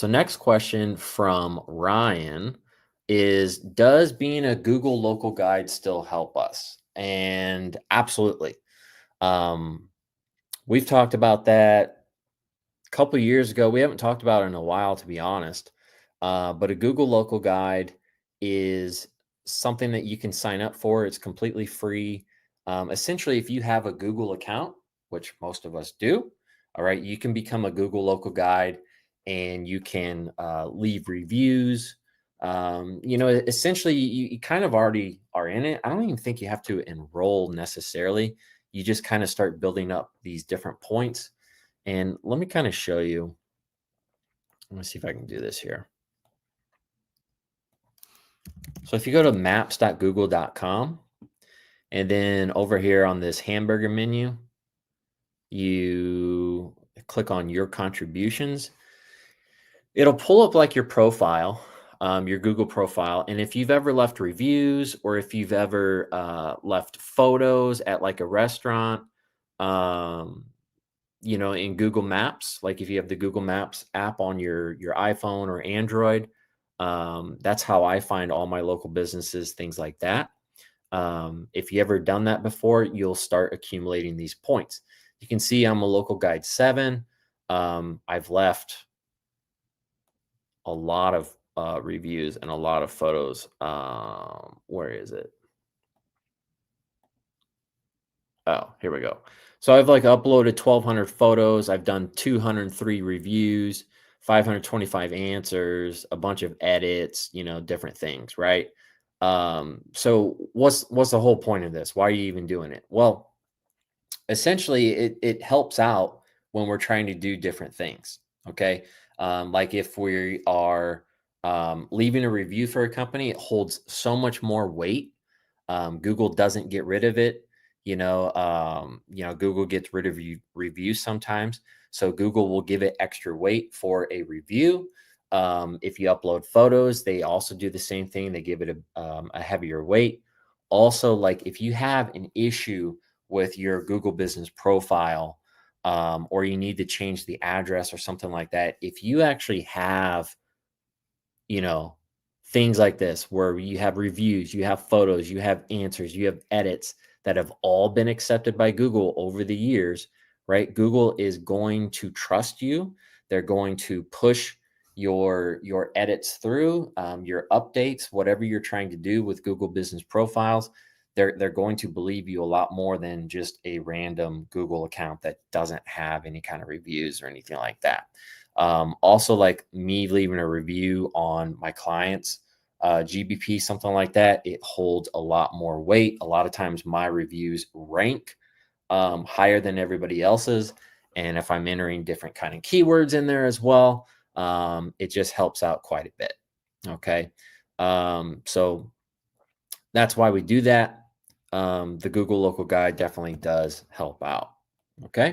So next question from Ryan is, does being a Google local guide still help us? And absolutely. Um, we've talked about that a couple years ago. We haven't talked about it in a while, to be honest. But a Google local guide is something that you can sign up for. It's completely free. Essentially, if you have a Google account, which most of us do, all right, you can become a Google local guide and you can leave reviews. Essentially, you kind of already are in it. I don't even think you have to enroll necessarily. You just kind of start building up these different points. And let me kind of show you. Let me see if I can do this here. So if you go to maps.google.com, and then over here on this hamburger menu, you click on your contributions. It'll pull up like your profile, your Google profile. And if you've ever left reviews or if you've ever left photos at like a restaurant, um, in Google Maps, like if you have the Google Maps app on your iPhone or Android, that's how I find all my local businesses, things like that. If you ever done that before, you'll start accumulating these points. You can see I'm a local guide 7. I've left a lot of reviews and a lot of photos. Where is it? Oh, here we go. So I've like uploaded 1,200 photos. I've done 203 reviews, 525 answers, a bunch of edits, different things, right? So what's the whole point of this? Why are you even doing it? Well, essentially it helps out when we're trying to do different things. Okay. Like if we are leaving a review for a company, it holds so much more weight. Google doesn't get rid of it. Google gets rid of reviews sometimes. So Google will give it extra weight for a review. If you upload photos, they also do the same thing. They give it a heavier weight. Also, like if you have an issue with your Google business profile, or you need to change the address or something like that, if you actually have, you know, things like this where you have reviews, you have photos, you have answers, you have edits that have all been accepted by Google over the years, right? Google is going to trust you. They're going to push your edits through, your updates, whatever you're trying to do with Google business profiles. They're going to believe you a lot more than just a random Google account that doesn't have any kind of reviews or anything like that. Also, like me leaving a review on my clients, GBP, something like that, it holds a lot more weight. A lot of times my reviews rank higher than everybody else's. And if I'm entering different kind of keywords in there as well, it just helps out quite a bit. Okay. So that's why we do that. The Google local guide definitely does help out. Okay.